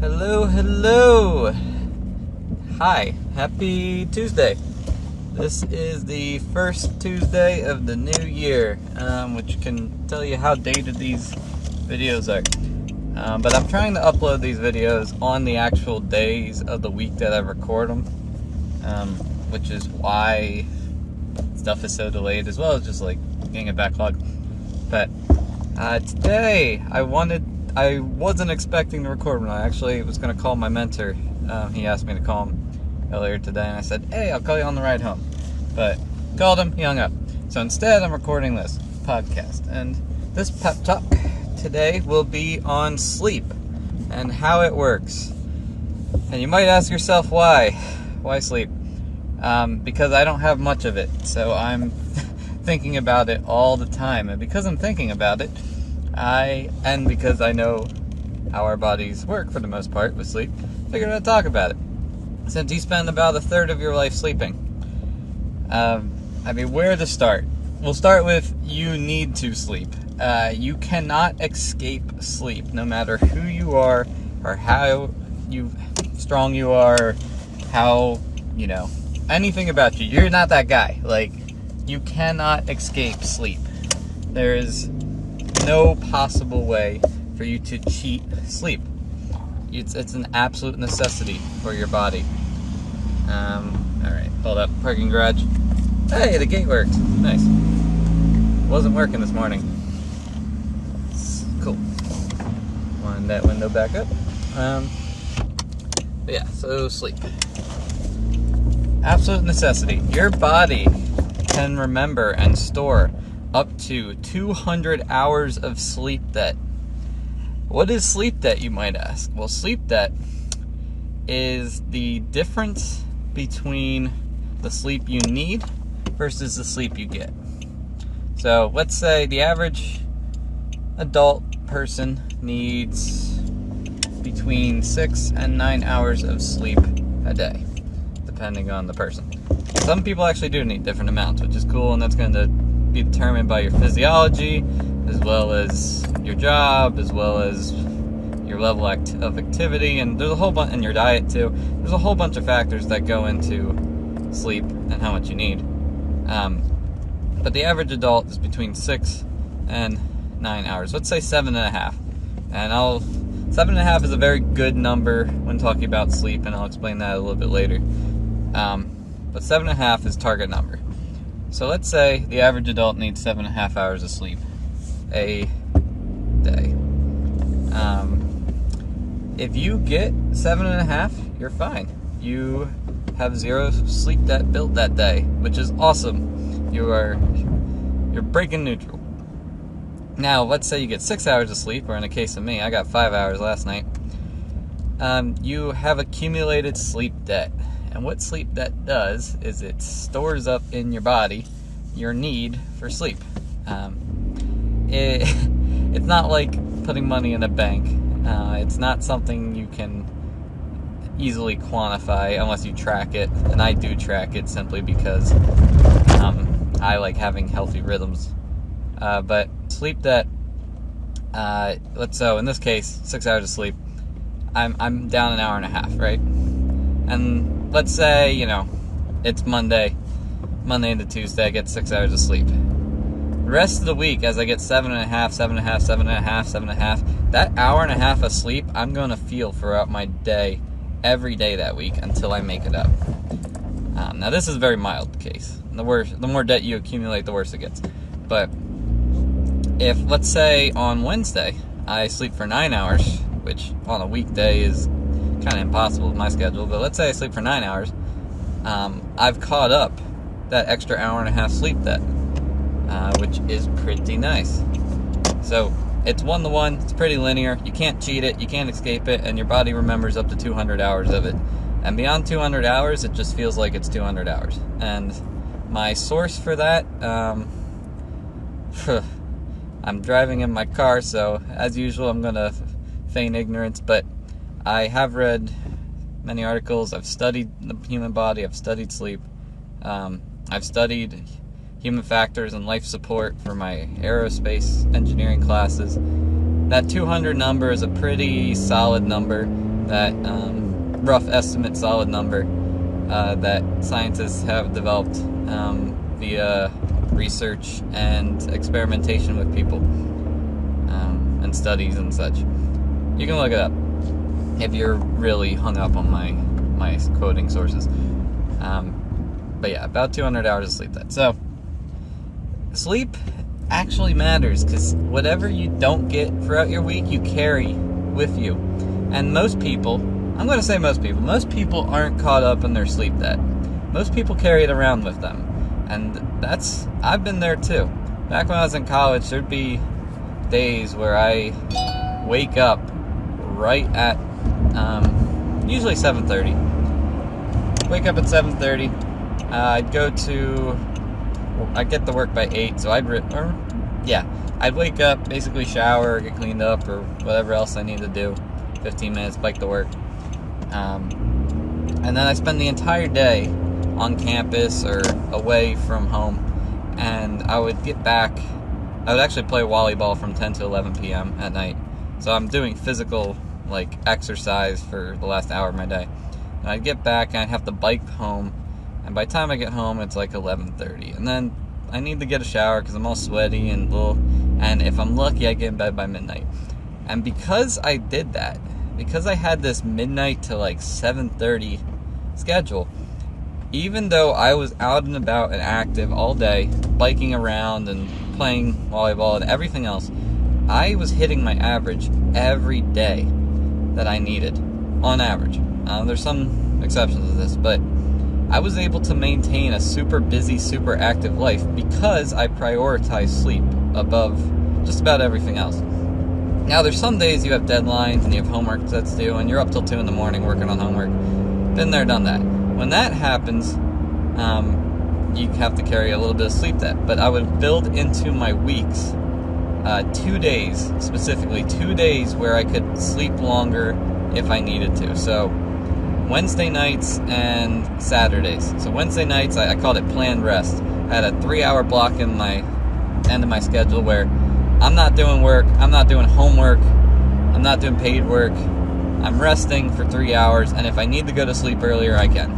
Hello, hello. Hi, happy Tuesday. This is the first Tuesday of the new year, which can tell you how dated these videos are. But I'm trying to upload these videos on the actual days of the week that I record them, which is why stuff is so delayed, as well as just like getting a backlog. But today I wasn't expecting to record one. I actually was going to call my mentor. He asked me to call him earlier today, and I said, hey, I'll call you on the ride home. But called him, he hung up. So instead, I'm recording this podcast. And this pep talk today will be on sleep and how it works. And you might ask yourself, why? Why sleep? Because I don't have much of it. So I'm thinking about it all the time. And because I'm thinking about it, and because I know how our bodies work for the most part with sleep, figured I'd talk about it. Since you spend about a third of your life sleeping. Where to start? We'll start with you need to sleep. You cannot escape sleep, no matter who you are or how strong you are, how, anything about you. You're not that guy. Like, you cannot escape sleep. There is no possible way for you to cheat sleep. It's an absolute necessity for your body. Alright, hold up. Parking garage. Hey, the gate worked. Nice. Wasn't working this morning. Cool. Wind that window back up. But yeah, so sleep. Absolute necessity. Your body can remember and store up to 200 hours of sleep debt. What is sleep debt, you might ask? Well, sleep debt is the difference between the sleep you need versus the sleep you get. So let's say the average adult person needs between 6 and 9 hours of sleep a day, depending on the person. Some people actually do need different amounts, which is cool, and that's going to be determined by your physiology, as well as your job, as well as your level of activity, and there's a whole bunch, and your diet too. There's a whole bunch of factors that go into sleep and how much you need. But the average adult is between 6 and 9 hours. Let's say 7.5. And 7.5 is a very good number when talking about sleep, and I'll explain that a little bit later. But 7.5 is target number. So let's say the average adult needs 7.5 hours of sleep a day. If you get 7.5, you're fine. You have zero sleep debt built that day, which is awesome. You're breaking neutral. Now, let's say you get 6 hours of sleep, or in the case of me, I got 5 hours last night. You have accumulated sleep debt. And what sleep debt does is it stores up in your body your need for sleep. It's not like putting money in a bank. It's not something you can easily quantify unless you track it. And I do track it simply because I like having healthy rhythms. But sleep debt, so in this case, 6 hours of sleep, I'm down an hour and a half, right? And let's say, it's Monday into Tuesday, I get 6 hours of sleep. The rest of the week, as I get 7.5, 7.5, 7.5, 7.5, that hour and a half of sleep, I'm going to feel throughout my day, every day that week, until I make it up. Now, this is a very mild case. The more debt you accumulate, the worse it gets. But if, let's say, on Wednesday, I sleep for 9 hours, which on a weekday is kind of impossible with my schedule, but let's say I sleep for 9 hours, I've caught up that extra hour and a half sleep debt, which is pretty nice. So it's 1-to-1, it's pretty linear, you can't cheat it, you can't escape it, and your body remembers up to 200 hours of it. And beyond 200 hours, it just feels like it's 200 hours. And my source for that, I'm driving in my car, so as usual I'm going to feign ignorance, but I have read many articles, I've studied the human body, I've studied sleep, I've studied human factors and life support for my aerospace engineering classes. That 200 number is a pretty solid number that rough estimate, solid number that scientists have developed via research and experimentation with people and studies and such. You can look it up if you're really hung up on my quoting sources. But yeah, about 200 hours of sleep. So sleep actually matters, because whatever you don't get throughout your week, you carry with you. And most people aren't caught up in their sleep debt. Most people carry it around with them. And I've been there too. Back when I was in college, there'd be days where I wake up right at usually 7:30. Wake up at 7:30. I'd get to work by 8, so I'd wake up, basically shower, get cleaned up, or whatever else I need to do. 15 minutes, bike to work. And then I spend the entire day on campus or away from home, and I would get back. I would actually play volleyball from 10 to 11 p.m. at night. So I'm doing physical, exercise for the last hour of my day. And I'd get back and I'd have to bike home, and by the time I get home, it's 11:30. And then I need to get a shower because I'm all sweaty and if I'm lucky, I get in bed by midnight. And because I did that, because I had this midnight to 7:30 schedule, even though I was out and about and active all day, biking around and playing volleyball and everything else, I was hitting my average every day that I needed, on average. There's some exceptions to this, but I was able to maintain a super busy, super active life because I prioritized sleep above just about everything else. Now, there's some days you have deadlines and you have homework that's due, and you're up till 2 in the morning working on homework. Been there, done that. When that happens, you have to carry a little bit of sleep debt. But I would build into my weeks 2 days, specifically 2 days where I could sleep longer if I needed to. So Wednesday nights and Saturdays. So Wednesday nights, I called it planned rest. I had a 3-hour block in my end of my schedule where I'm not doing work, I'm not doing homework, I'm not doing paid work. I'm resting for 3 hours, and if I need to go to sleep earlier, I can.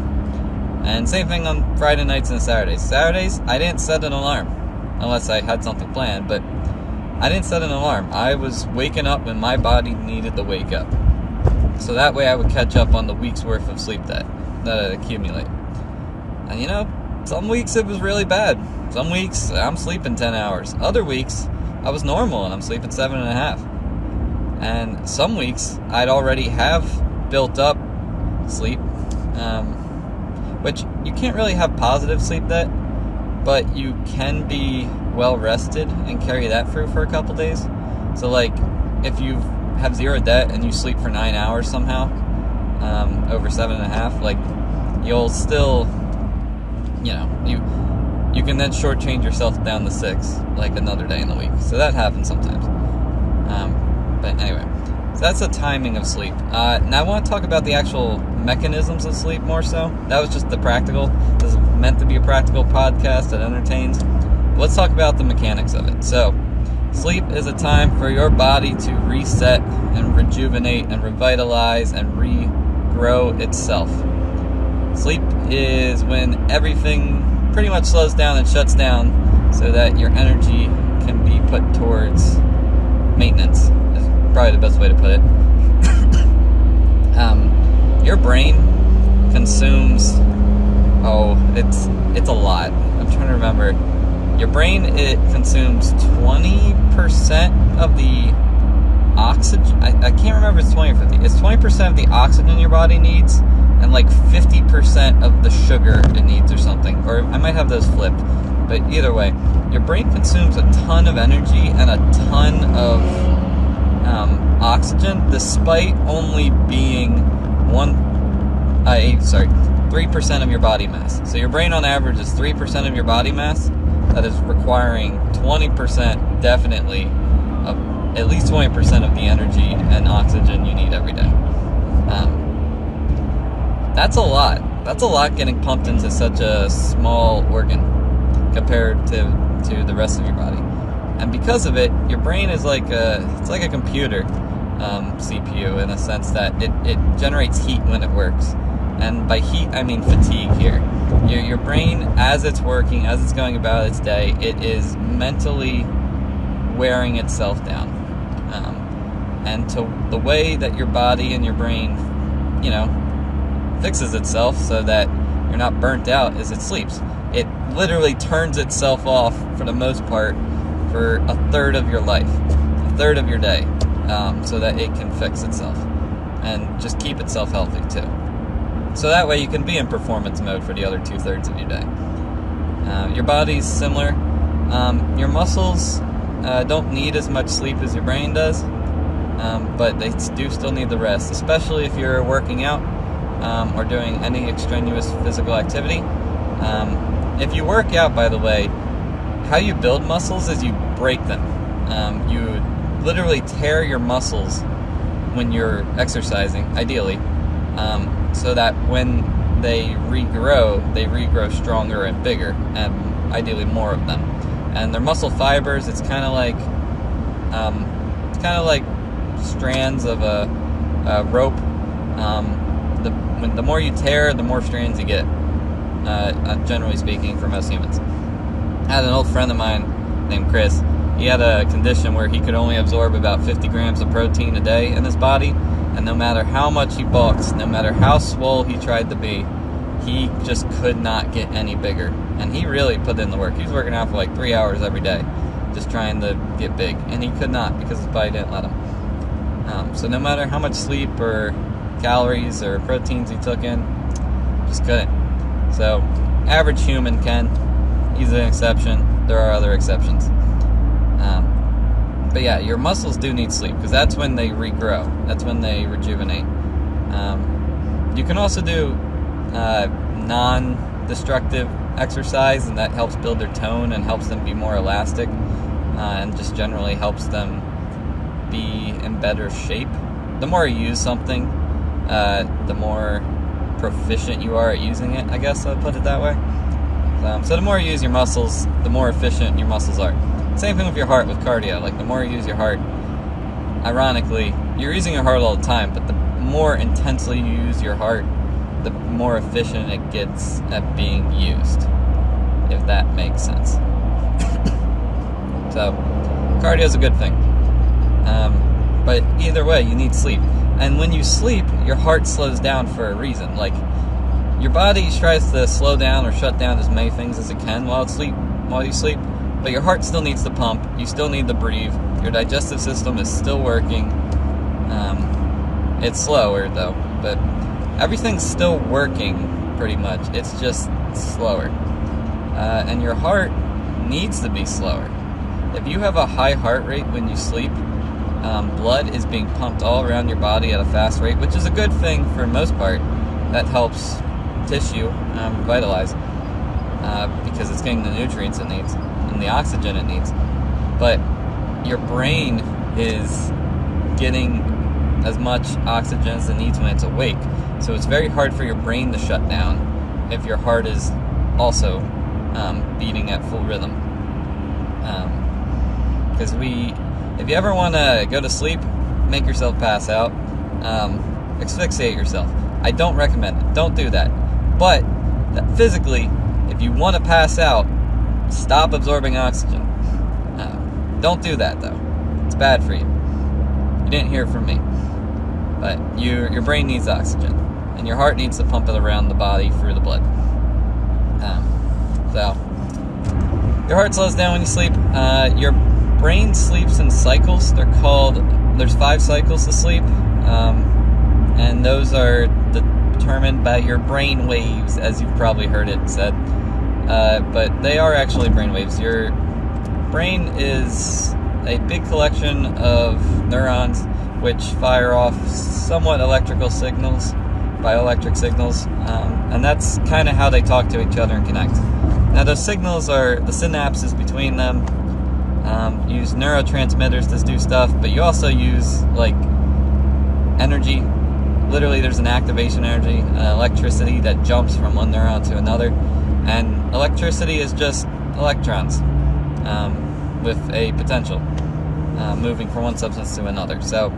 And same thing on Friday nights and Saturdays. Saturdays, I didn't set an alarm, unless I had something planned, but I didn't set an alarm. I was waking up when my body needed to wake up. So that way I would catch up on the week's worth of sleep that I'd accumulate. And some weeks it was really bad. Some weeks I'm sleeping 10 hours. Other weeks I was normal and I'm sleeping 7.5. And some weeks I'd already have built up sleep, which you can't really have positive sleep debt, but you can be well rested and carry that through for a couple days. So if you have zero debt and you sleep for 9 hours somehow, over 7.5, you'll still, you can then shortchange yourself down to 6, another day in the week. So that happens sometimes. But anyway, so that's the timing of sleep. Now I want to talk about the actual mechanisms of sleep more so. That was just the practical. This is meant to be a practical podcast that entertains. But let's talk about the mechanics of it. So, sleep is a time for your body to reset and rejuvenate and revitalize and regrow itself. Sleep is when everything pretty much slows down and shuts down so that your energy can be put towards maintenance, is probably the best way to put it. Your brain consumes, it's a lot. I'm trying to remember. Your brain, it consumes 20% of the oxygen. I can't remember if it's 20 or 50. It's 20% of the oxygen your body needs, and 50% of the sugar it needs or something. Or I might have those flipped. But either way, your brain consumes a ton of energy and a ton of oxygen, despite only being 3% of your body mass. So your brain on average is 3% of your body mass. That is requiring 20%, definitely, of at least 20% of the energy and oxygen you need every day. That's a lot. That's a lot getting pumped into such a small organ compared to the rest of your body. And because of it, your brain is it's like a computer. CPU, in a sense that it generates heat when it works. And by heat, I mean fatigue here. Your brain, as it's working, as it's going about its day, it is mentally wearing itself down. And to the way that your body and your brain, fixes itself so that you're not burnt out is it sleeps. It literally turns itself off, for the most part, for a third of your life, a third of your day, so that it can fix itself and just keep itself healthy too. So that way you can be in performance mode for the other 2/3 of your day. Your body's similar. Your muscles don't need as much sleep as your brain does, but they do still need the rest, especially if you're working out or doing any extraneous physical activity. If you work out, by the way, how you build muscles is you break them. You literally tear your muscles when you're exercising, ideally, so that when they regrow stronger and bigger, and ideally more of them. And they're muscle fibers. It's kind of like strands of a rope. The more you tear, the more strands you get. Generally speaking, for most humans. I had an old friend of mine named Chris. He had a condition where he could only absorb about 50 grams of protein a day in his body, and no matter how much he bulked, no matter how swole he tried to be, he just could not get any bigger. And he really put in the work. He was working out for like 3 hours every day, just trying to get big, and he could not because his body didn't let him. So no matter how much sleep or calories or proteins he took in, just couldn't. So average human can. He's an exception. There are other exceptions. But yeah, your muscles do need sleep because that's when they regrow. That's when they rejuvenate. You can also do non-destructive exercise, and that helps build their tone and helps them be more elastic, and just generally helps them be in better shape. The more you use something, the more proficient you are at using it, I guess I'd put it that way. So the more you use your muscles, the more efficient your muscles are. Same thing with your heart, with cardio. Like, the more you use your heart, ironically, you're using your heart all the time, but the more intensely you use your heart, the more efficient it gets at being used, if that makes sense. So cardio's a good thing. But either way, you need sleep. And when you sleep, your heart slows down for a reason. Like, your body tries to slow down or shut down as many things as it can while you sleep, but your heart still needs to pump. You still need to breathe. Your digestive system is still working. It's slower though, but everything's still working pretty much. It's just slower. And your heart needs to be slower. If you have a high heart rate when you sleep, blood is being pumped all around your body at a fast rate, which is a good thing for the most part. That helps tissue revitalize because it's getting the nutrients it needs and the oxygen it needs. But your brain is getting as much oxygen as it needs when it's awake. So it's very hard for your brain to shut down if your heart is also beating at full rhythm. Because if you ever want to go to sleep, make yourself pass out, asphyxiate yourself. I don't recommend it. Don't do that. But physically, if you want to pass out, stop absorbing oxygen. Don't do that, though. It's bad for you. You didn't hear it from me. But your brain needs oxygen, and your heart needs to pump it around the body through the blood. So your heart slows down when you sleep. Your brain sleeps in cycles. There's 5 cycles to sleep, and those are determined by your brain waves, as you've probably heard it said. But they are actually brain waves. Your brain is a big collection of neurons which fire off somewhat electrical signals, bioelectric signals, and that's kind of how they talk to each other and connect. Now, those signals are the synapses between them. Use neurotransmitters to do stuff, but you also use like energy. Literally, there's an activation energy, electricity that jumps from one neuron to another, and electricity is just electrons with a potential moving from one substance to another. So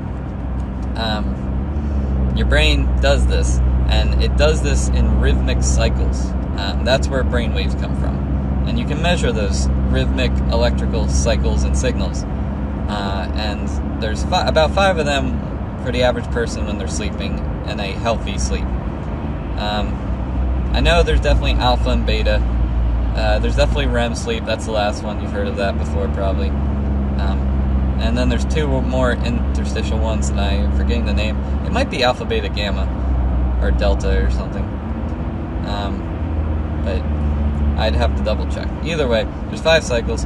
Your brain does this, and it does this in rhythmic cycles. That's where brainwaves come from. And you can measure those rhythmic electrical cycles and signals. And there's about 5 of them for the average person when they're sleeping in a healthy sleep. I know there's definitely alpha and beta. There's definitely REM sleep. That's the last one. You've heard of that before, probably. And then there's 2 more interstitial ones that I'm forgetting the name. It might be alpha, beta, gamma, or delta or something. But I'd have to double check. Either way, there's 5 cycles,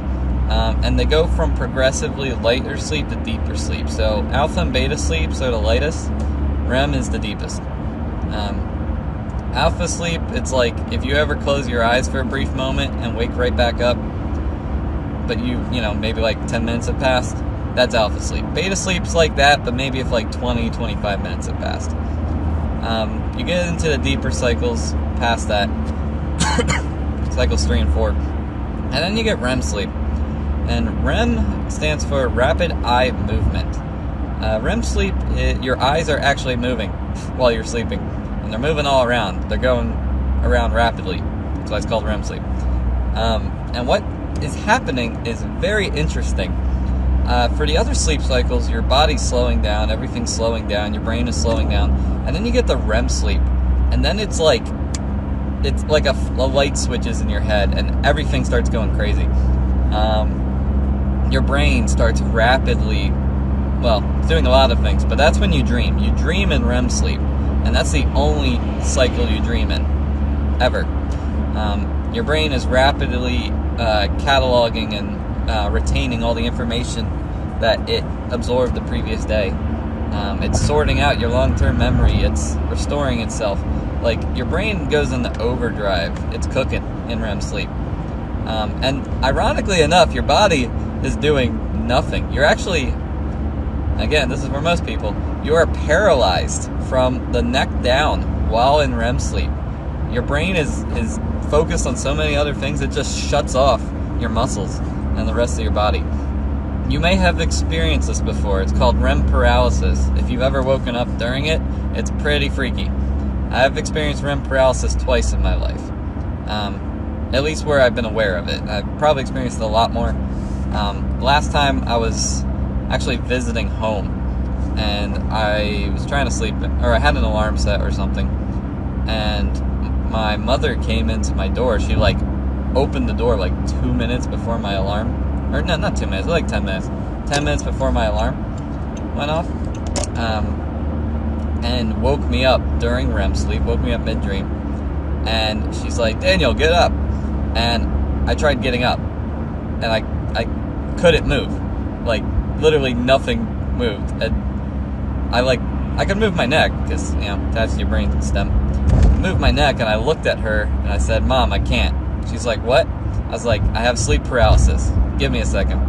and they go from progressively lighter sleep to deeper sleep. So alpha and beta sleeps are the lightest. REM is the deepest. Alpha sleep, it's like if you ever close your eyes for a brief moment and wake right back up, but you know, maybe like 10 minutes have passed, that's alpha sleep. Beta sleep's like that, but maybe if like 20-25 minutes have passed. You get into the deeper cycles past that, cycles 3 and 4, and then you get REM sleep. And REM stands for rapid eye movement. REM sleep, your eyes are actually moving while you're sleeping, and they're moving all around. They're going around rapidly. That's why it's called REM sleep. And what is happening is very interesting. For the other sleep cycles, your body's slowing down, everything's slowing down, your brain is slowing down, and then you get the REM sleep, and then it's like a light switches in your head, and everything starts going crazy. Your brain starts rapidly, well, it's doing a lot of things, but that's when you dream. You dream in REM sleep, and that's the only cycle you dream in, ever. Your brain is rapidly cataloging and retaining all the information that it absorbed the previous day. It's sorting out your long-term memory. It's restoring itself. Like, your brain goes into overdrive. It's cooking in REM sleep. And ironically enough, your body is doing nothing. You're actually, again, this is for most people, you are paralyzed from the neck down while in REM sleep. Your brain is focused on so many other things, it just shuts off your muscles and the rest of your body. You may have experienced this before. It's called REM paralysis. If you've ever woken up during it, it's pretty freaky. I've experienced REM paralysis twice in my life. At least where I've been aware of it. I've probably experienced it a lot more. Last time I was actually visiting home, and I was trying to sleep, or I had an alarm set or something, and my mother came into my door. She opened the door 2 minutes before my alarm, or no, not 2 minutes, like 10 minutes. 10 minutes before my alarm went off, and woke me up during REM sleep, woke me up mid-dream, and she's like, "Daniel, get up." And I tried getting up, and I couldn't move. Literally nothing moved. And I could move my neck, because, attached to your brain stem. Moved my neck, and I looked at her, and I said, "Mom, I can't." She's like, "What?" I was like, "I have sleep paralysis. Give me a second."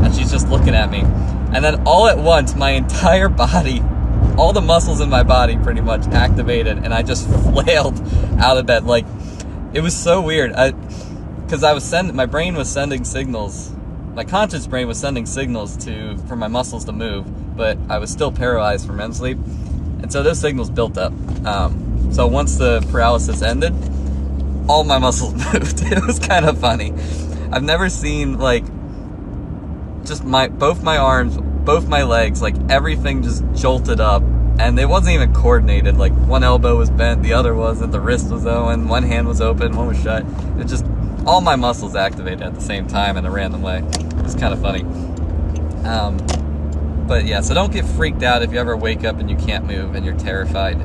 And she's just looking at me. And then all at once, my entire body, all the muscles in my body pretty much activated, and I just flailed out of bed. It was so weird. Because my brain was sending signals. My conscious brain was sending signals for my muscles to move, but I was still paralyzed from REM sleep. And so those signals built up. So once the paralysis ended, all my muscles moved. It was kind of funny. I've never seen just both my arms, both my legs, everything just jolted up, and it wasn't even coordinated. One elbow was bent, the other wasn't, the wrist was open, one hand was open, one was shut. It just, all my muscles activated at the same time in a random way. It was kind of funny. But yeah, so don't get freaked out if you ever wake up and you can't move and you're terrified.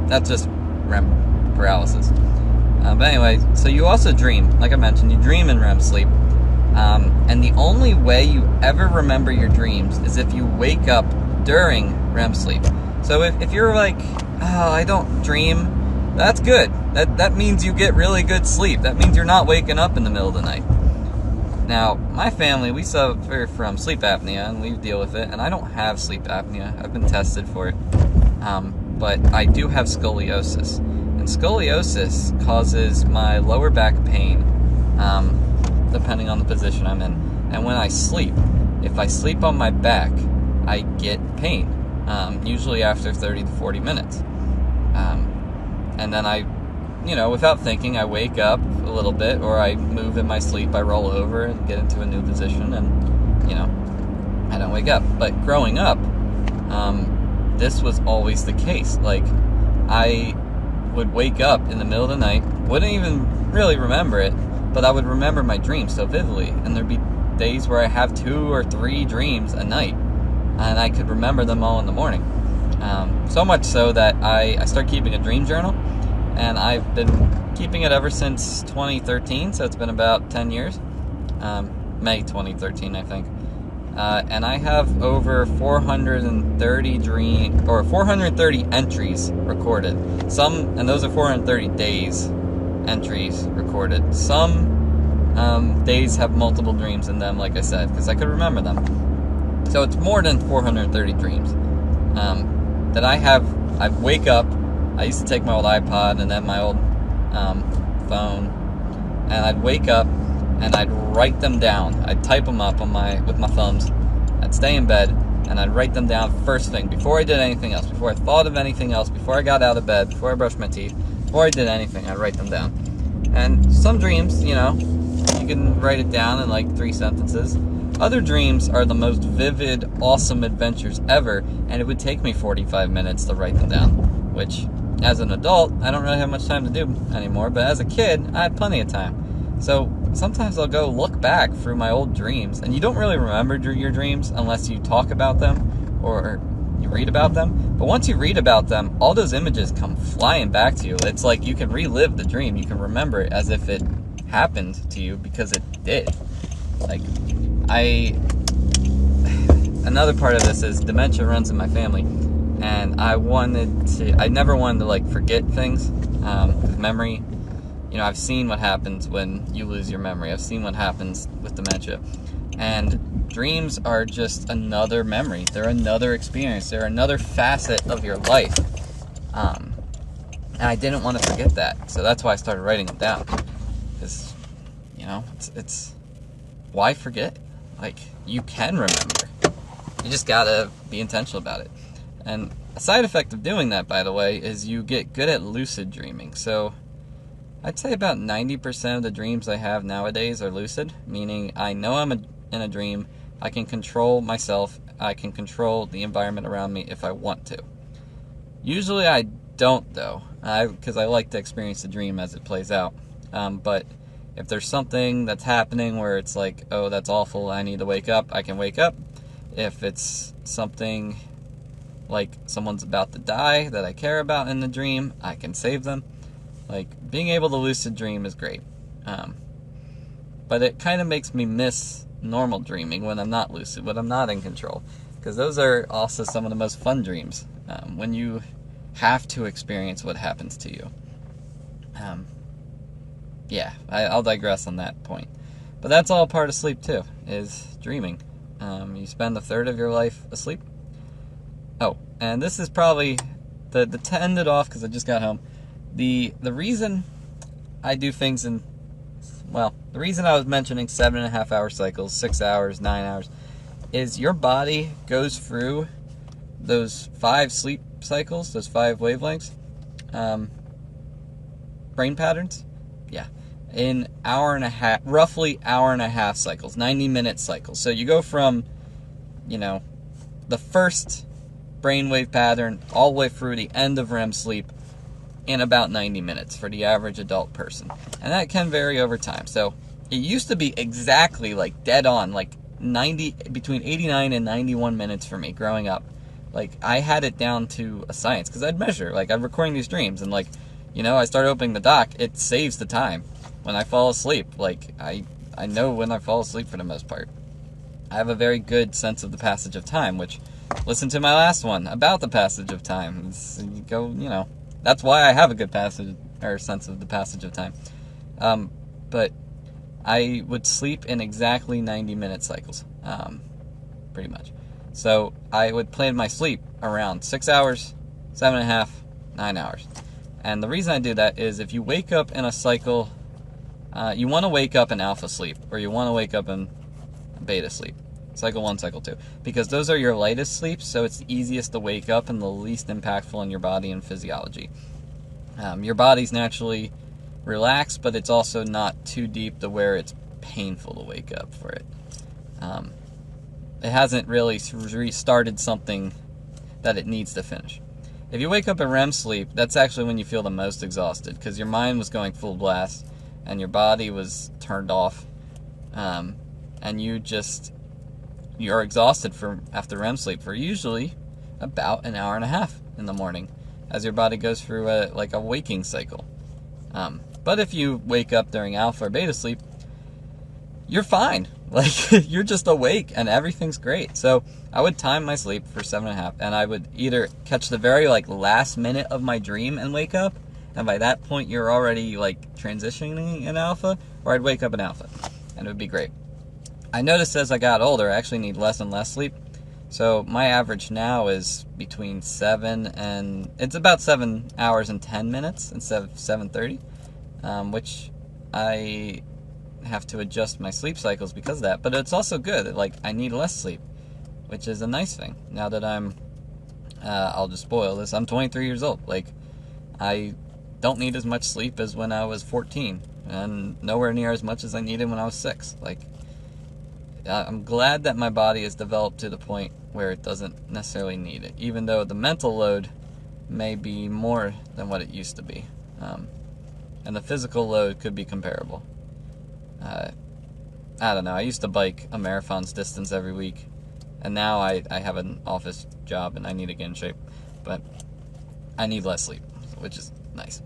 That's just REM paralysis. But anyway, so you also dream. Like I mentioned, you dream in REM sleep. And the only way you ever remember your dreams is if you wake up during REM sleep. So if you're like, "Oh, I don't dream," that's good. That means you get really good sleep. That means you're not waking up in the middle of the night. Now, my family, we suffer from sleep apnea, and we deal with it, and I don't have sleep apnea. I've been tested for it. But I do have scoliosis. And scoliosis causes my lower back pain, depending on the position I'm in. And when I sleep, if I sleep on my back, I get pain. usually after 30 to 40 minutes. And then I, without thinking, I wake up a little bit, or I move in my sleep, I roll over and get into a new position, and, I don't wake up. But growing up, this was always the case. Like, I would wake up in the middle of the night, wouldn't even really remember it, but I would remember my dreams so vividly, and there'd be days where I have 2 or 3 dreams a night, and I could remember them all in the morning. So much so that I started keeping a dream journal, and I've been keeping it ever since 2013, so it's been about 10 years. May 2013, I think. And I have over 430 entries recorded. And those are 430 days entries recorded. Some days have multiple dreams in them, like I said, because I could remember them. So it's more than 430 dreams that I have. I wake up. I used to take my old iPod and then my old phone, and I'd wake up and I'd write them down. I'd type them up with my thumbs. I'd stay in bed and I'd write them down first thing, before I did anything else, before I thought of anything else, before I got out of bed, before I brushed my teeth, before I did anything, I'd write them down. And some dreams, you can write it down in like 3 sentences. Other dreams are the most vivid, awesome adventures ever, and it would take me 45 minutes to write them down, which, as an adult, I don't really have much time to do anymore, but as a kid, I had plenty of time. So sometimes I'll go look back through my old dreams, and you don't really remember your dreams unless you talk about them or you read about them. But once you read about them, all those images come flying back to you. It's like you can relive the dream. You can remember it as if it happened to you, because it did. Like, another part of this is dementia runs in my family, and I never wanted to like forget things, because memory, I've seen what happens when you lose your memory. I've seen what happens with dementia, and dreams are just another memory. They're another experience. They're another facet of your life, and I didn't want to forget that, so that's why I started writing them down. Because it's why forget? Like, you can remember. You just gotta be intentional about it. And a side effect of doing that, by the way, is you get good at lucid dreaming. So I'd say about 90% of the dreams I have nowadays are lucid, meaning I know I'm in a dream, I can control myself, I can control the environment around me if I want to. Usually I don't, though, because I like to experience the dream as it plays out. But if there's something that's happening where it's like, oh, that's awful, I need to wake up, I can wake up. If it's something like someone's about to die that I care about in the dream, I can save them. Like, being able to lucid dream is great. But it kind of makes me miss normal dreaming when I'm not lucid, when I'm not in control. Because those are also some of the most fun dreams, when you have to experience what happens to you. I'll digress on that point. But that's all part of sleep too, is dreaming. You spend a third of your life asleep. Oh, and this is probably to end it off, because I just got home. The reason I do things the reason I was mentioning 7.5 hour cycles, 6 hours, 9 hours, is your body goes through those 5 sleep cycles, those 5 wavelengths, brain patterns, in roughly hour and a half cycles, 90-minute cycles. So you go from, the first brainwave pattern all the way through the end of REM sleep in about 90 minutes for the average adult person. And that can vary over time. So it used to be exactly like dead on, like between 89 and 91 minutes for me growing up. Like, I had it down to a science, because I'd measure, like, I'm recording these dreams, and I started opening the doc, it saves the time when I fall asleep. Like, I know when I fall asleep for the most part. I have a very good sense of the passage of time, which, listen to my last one about the passage of time. That's why I have a good sense of the passage of time. But I would sleep in exactly 90-minute cycles, pretty much. So I would plan my sleep around 6 hours, 7.5, 9 hours. And the reason I do that is if you wake up in a cycle, you want to wake up in alpha sleep, or you want to wake up in beta sleep. cycle 1, cycle 2, because those are your lightest sleeps, so it's the easiest to wake up and the least impactful on your body and physiology. Your body's naturally relaxed, but it's also not too deep to where it's painful to wake up for it. It hasn't really restarted something that it needs to finish. If you wake up in REM sleep, that's actually when you feel the most exhausted, because your mind was going full blast and your body was turned off, and you're exhausted after REM sleep for usually about an hour and a half in the morning, as your body goes through a waking cycle. But if you wake up during alpha or beta sleep, you're fine. You're just awake and everything's great. So I would time my sleep for 7.5, and I would either catch the very last minute of my dream and wake up, and by that point you're already transitioning in alpha, or I'd wake up in alpha, and it would be great. I noticed as I got older, I actually need less and less sleep. So my average now is between it's about 7 hours and 10 minutes instead of 7:30, which I have to adjust my sleep cycles because of that. But it's also good. I need less sleep, which is a nice thing. Now that I'll just spoil this, I'm 23 years old. I don't need as much sleep as when I was 14, and nowhere near as much as I needed when I was 6. I'm glad that my body has developed to the point where it doesn't necessarily need it, even though the mental load may be more than what it used to be. And the physical load could be comparable. I don't know, I used to bike a marathon's distance every week, and now I have an office job and I need to get in shape, but I need less sleep, which is nice.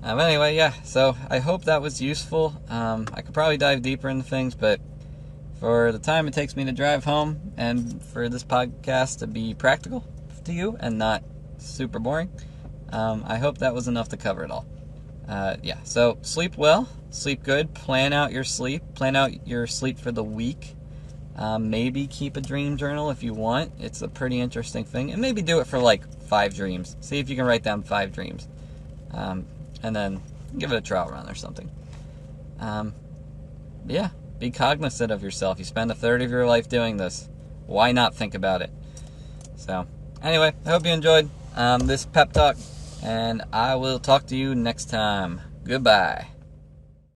Anyway, yeah, so I hope that was useful. I could probably dive deeper into things, but for the time it takes me to drive home, and for this podcast to be practical to you and not super boring, I hope that was enough to cover it all. Yeah, so sleep well, sleep good, plan out your sleep for the week. Maybe keep a dream journal if you want. It's a pretty interesting thing, and maybe do it for 5 dreams. See if you can write down 5 dreams, and then give it a trial run or something. Yeah, be cognizant of yourself. You spend a third of your life doing this. Why not think about it? So, anyway, I hope you enjoyed this pep talk, and I will talk to you next time. Goodbye.